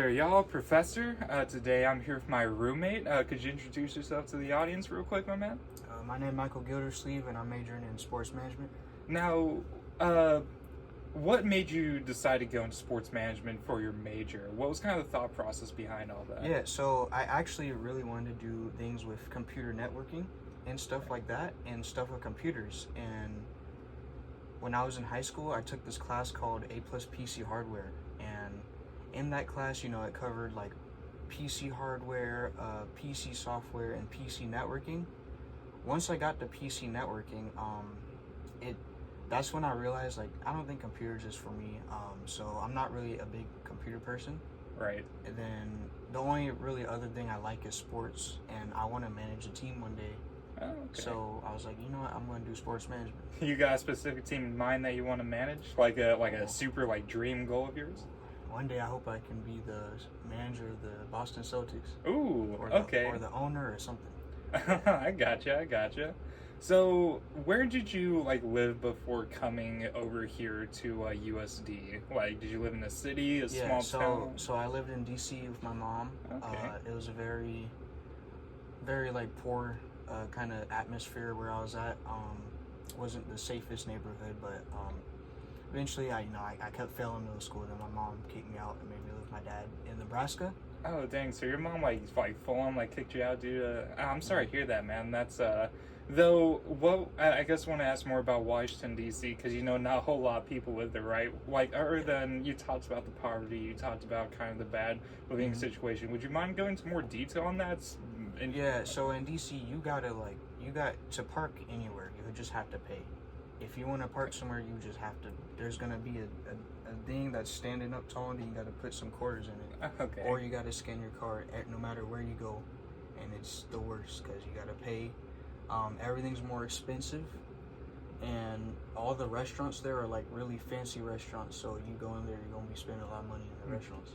There, y'all, Professor. Today I'm here with my roommate. Could you introduce yourself to the audience real quick, my man? My name is Michael Gildersleeve, and I'm majoring in sports management. Now, what made you decide to go into sports management for your major? What was kind of the thought process behind all that? Yeah, so I actually really wanted to do things with computer networking and stuff like that, and stuff with computers. And when I was in high school, I took this class called A plus PC hardware, and in that class, it covered like PC hardware, PC software, and PC networking. Once I got to PC networking, that's when I realized, like, I don't think computers is for me. So I'm not really a big computer person. Right. And then the only really other thing I like is sports, and I want to manage a team one day. Oh, okay. So I was like, you know what, I'm going to do sports management. You got a specific team in mind that you want to manage? Like a super dream goal of yours? One day I hope I can be the manager of the Boston Celtics. Ooh, okay. Or the owner or something. I gotcha. So, where did you live before coming over here to USD? Did you live in a city, small town? So I lived in DC with my mom. Okay. It was a very, very poor kind of atmosphere where I was at. Wasn't the safest neighborhood, but eventually I kept failing middle school. Then my mom kicked me out and made me live with my dad in Nebraska. Oh dang! So your mom full on kicked you out due to? I'm sorry to hear that, man. That's though. Well, I guess I want to ask more about Washington D.C. because not a whole lot of people live there, right? Other than you talked about the poverty, you talked about kind of the bad living situation. Would you mind going into more detail on that? Yeah. So in D.C. you got to park anywhere. You just have to pay. If you want to park somewhere, you just have to. There's gonna be a thing that's standing up tall, and you got to put some quarters in it. Okay. Or you got to scan your card no matter where you go, and it's the worst because you got to pay. Everything's more expensive, and all the restaurants there are really fancy restaurants. So you go in there, you're gonna be spending a lot of money in the restaurants.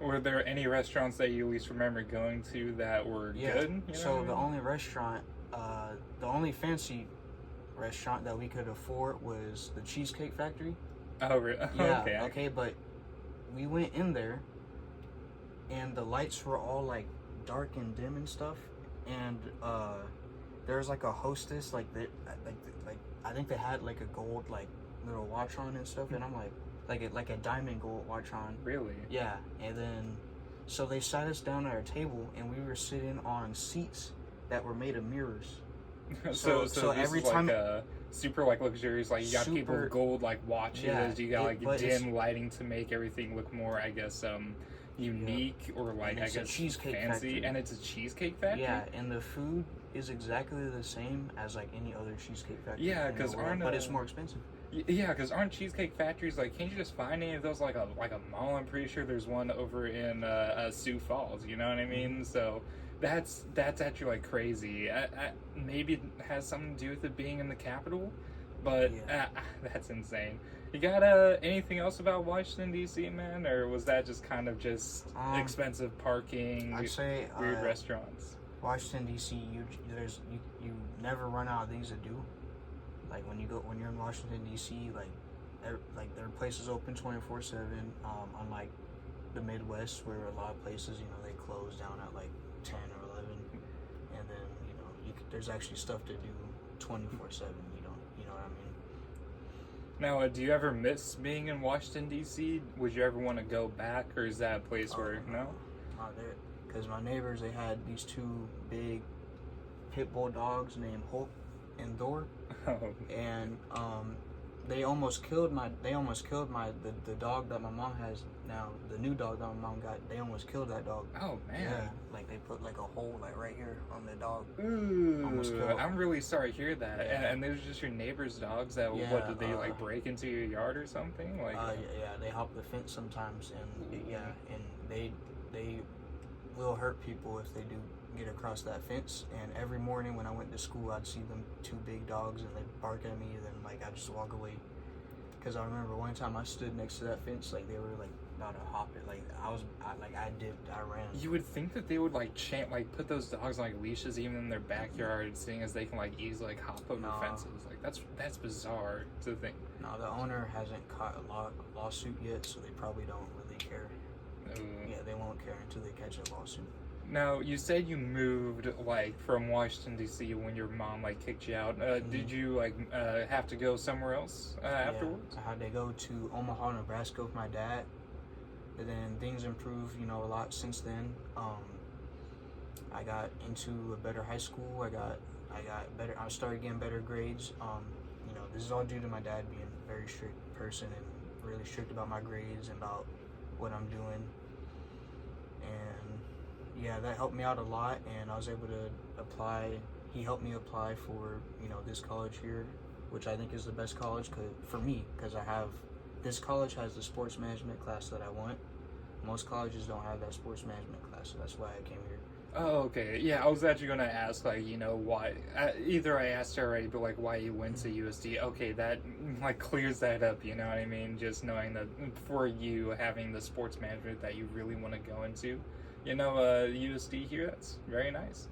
Were there any restaurants that you at least remember going to that were good? So the only restaurant, the only fancy restaurant that we could afford was the Cheesecake Factory. Oh, really? Yeah, okay. Okay, but we went in there, and the lights were all dark and dim and stuff, and there was a hostess I think they had a gold little watch on and stuff, and I'm like a diamond gold watch on. Really? Yeah, and then so they sat us down at our table, and we were sitting on seats that were made of mirrors. So every is time super luxurious, you got people with gold watches, you got dim lighting to make everything look more, I guess, unique or I guess cheesecake fancy. Factory. And it's a cheesecake factory. Yeah, and the food is exactly the same as any other cheesecake factory. Yeah, because but it's more expensive. Yeah, because aren't cheesecake factories can't you just find any of those like a mall? I'm pretty sure there's one over in Sioux Falls. You know what I mean? So. That's actually crazy. Maybe it has something to do with it being in the capital, but that's insane. You got anything else about Washington D.C., man, or was that just kind of just expensive parking? I'd say weird restaurants. Washington D.C. You never run out of things to do. When you're in Washington D.C., there are places open 24/7. Unlike the Midwest, where a lot of places they close down at 10 or 11, and then there's actually stuff to do 24/7. You know what I mean? Now, do you ever miss being in Washington D.C.? Would you ever want to go back, or is that a place where no? Not there, because my neighbors, they had these two big pit bull dogs named Hulk and Thor, and they almost killed the dog that my mom has now. The new dog that my mom got, they almost killed that dog. Oh man! Yeah, they put a hole right here on the dog. Ooh, I'm really sorry to hear that. Yeah. And those are just your neighbor's dogs. That what did they break into your yard or something? Yeah, they hop the fence sometimes, and and they will hurt people if they do get across that fence. And every morning when I went to school, I'd see them two big dogs, and they'd bark at me, and then I just walk away. Because I remember one time I stood next to that fence, they were about to hop it. I dipped, I ran. You would think that they would put those dogs on leashes even in their backyard, seeing as they can easily hop over fences. That's bizarre to think. No, the owner hasn't caught a lawsuit yet, so they probably don't really care. care until they catch a lawsuit. Now, you said you moved like from Washington D.C. when your mom like kicked you out. Did you like have to go somewhere else afterwards? I had to go to Omaha, Nebraska with my dad. And then things improved, a lot since then. I got into a better high school. I got better. I started getting better grades. This is all due to my dad being a very strict person and really strict about my grades and about what I'm doing. And yeah, that helped me out a lot. And I was able to apply. He helped me apply for this college here, which I think is the best college for me because this college has the sports management class that I want. Most colleges don't have that sports management class, so that's why I came here. Oh, okay. Yeah, I was actually going to ask, like, why. Either I asked already, but, like, why you went to USD. Okay, that, like, clears that up, you know what I mean? Just knowing that for you, having the sports management that you really want to go into, USD here, that's very nice.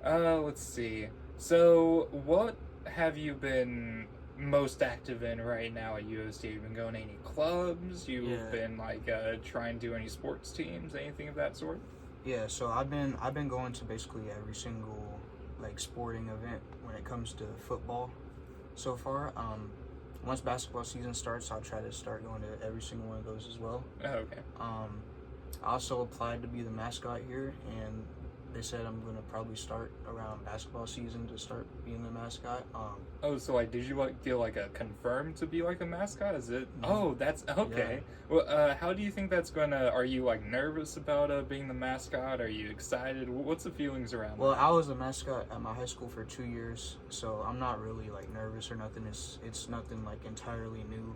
Let's see. So, what have you been most active in right now at USD? You've been going to any clubs? You've been, like, trying to do any sports teams, anything of that sort? Yeah, so I've been going to basically every single like sporting event when it comes to football so far. Once basketball season starts, I'll try to start going to every single one of those as well. Oh, okay. I also applied to be the mascot here, and they said I'm gonna probably start around basketball season to start being the mascot. So like, did you like feel like a confirmed to be like a mascot? Is it? Mm-hmm. Oh, that's okay. Yeah. Well, how do you think that's gonna? Are you like nervous about being the mascot? Are you excited? What's the feelings around? Well, I was a mascot at my high school for 2 years, so I'm not really like nervous or nothing. It's nothing like entirely new.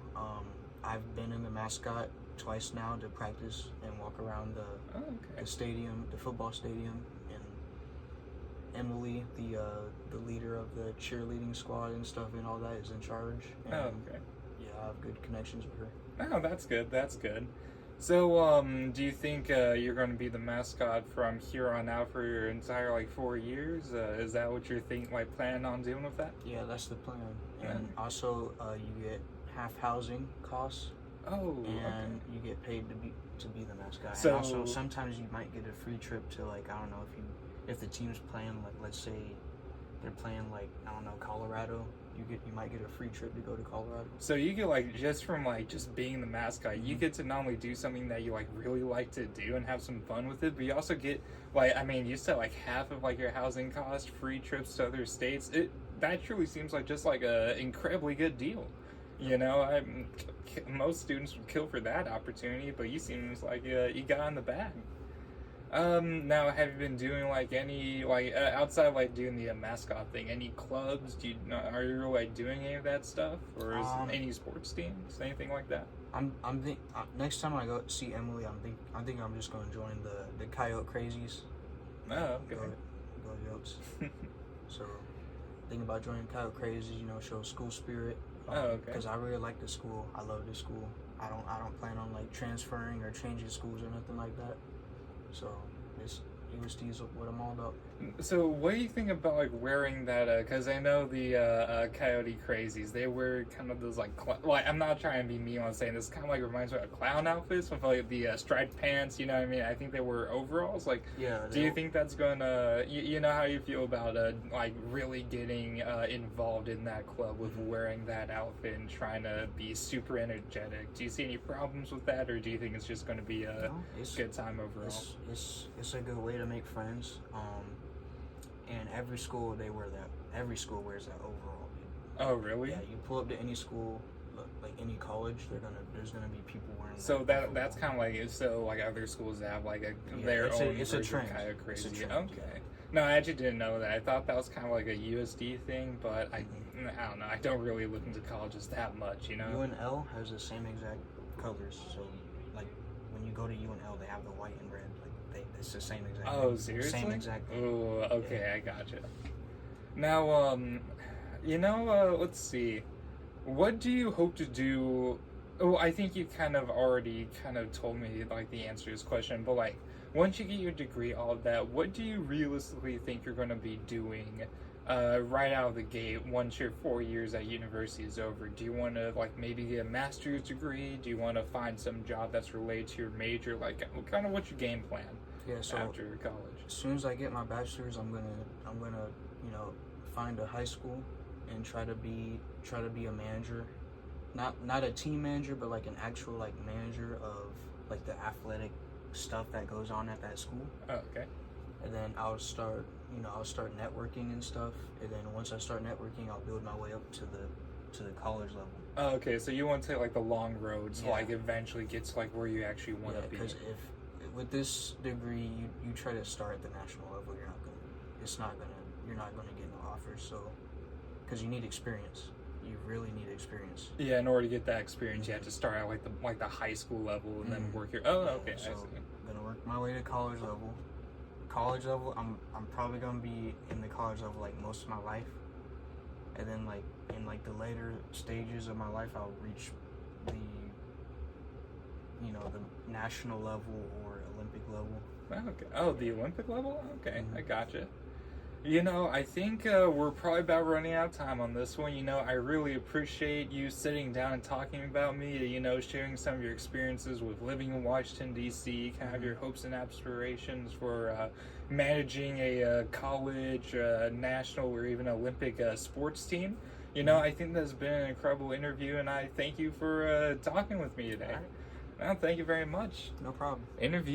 I've been in the mascot twice now to practice and walk around the stadium, the football stadium. Emily, the leader of the cheerleading squad and stuff and all that, is in charge. And yeah, I have good connections with her. Oh, that's good. That's good. So, do you think you're going to be the mascot from here on out for your entire 4 years? Is that what you're planning on doing with that? Yeah, that's the plan. And also, you get half housing costs. Oh, and you get paid to be the mascot. So, and also, sometimes you might get a free trip to I don't know if the team's playing let's say they're playing Colorado, you might get a free trip to go to Colorado. So you get just from just being the mascot, you get to not only do something that you really like to do and have some fun with it, but you also get you said half of your housing cost, free trips to other states. That truly seems like just a incredibly good deal. Most students would kill for that opportunity, but you seems like you got in the bag. Now, have you been doing any outside doing the mascot thing? Any clubs? Are you doing any of that stuff, or is any sports teams, anything like that? Next time I go see Emily, I think I'm just going to join the Coyote Crazies. Oh, okay. Go Yotes. So, think about joining Coyote Crazies. Show school spirit. Because I really like the school. I love the school. I don't plan on transferring or changing schools or nothing like that. So this USD is what I'm all about. So what do you think about wearing that? Because I know the Coyote Crazies, they wear kind of those I'm not trying to be mean on saying this, kind of reminds me of clown outfits with the striped pants. You know what I mean? I think they wear overalls. Do you think that's gonna? You know how you feel about really getting involved in that club with wearing that outfit and trying to be super energetic? Do you see any problems with that, or do you think it's just going to be a good time overall? It's a good way to make friends. And every school they wear that. Every school wears that overall. Oh, really? Yeah, you pull up to any school, any college, there's gonna be people wearing. So that's kind of other schools have their own it's a trend. Kind of crazy. It's a trend. Okay. No, I actually didn't know that. I thought that was kind of a USD thing, but I don't know. I don't really look into colleges that much, UNL has the same exact colors. So when you go to UNL, they have the white and red. It's the same exact. Oh, seriously? Same exact thing. Oh, okay, yeah. I gotcha. Now, let's see. What do you hope to do? Oh, I think you kind of already told me the answer to this question, but once you get your degree, all of that, what do you realistically think you're going to be doing right out of the gate, once your 4 years at university is over, do you want to like maybe get a master's degree? Do you want to find some job that's related to your major? Like, kind of what's your game plan Yeah, so after college? as soon as I get my bachelor's, I'm gonna find a high school and try to be a manager, not a team manager, but like an actual like manager of like the athletic stuff that goes on at that school. Oh, okay. And then I'll start networking and stuff. And then once I start networking, I'll build my way up to the college level. Oh, okay, so you want to take like the long road to Yeah. like eventually get to like where you actually want to be. Because if with this degree you try to start at the national level, you're not gonna get no offers. So because you need experience, you really need experience. Yeah, in order to get that experience, you have to start at like the high school level and then work your. Oh, okay, So I see. I'm gonna work my way to college level. I'm probably gonna be in the college level like most of my life, and then like in like the later stages of my life, I'll reach the the national level or Olympic level. Oh, okay. Oh, the Olympic level? Okay, Mhm. I gotcha. I think we're probably about running out of time on this one. I really appreciate you sitting down and talking about me, sharing some of your experiences with living in Washington, D.C., kind of your hopes and aspirations for managing a college, national, or even Olympic sports team. I think that's been an incredible interview, and I thank you for talking with me today. All right. Well, thank you very much. No problem. Interview.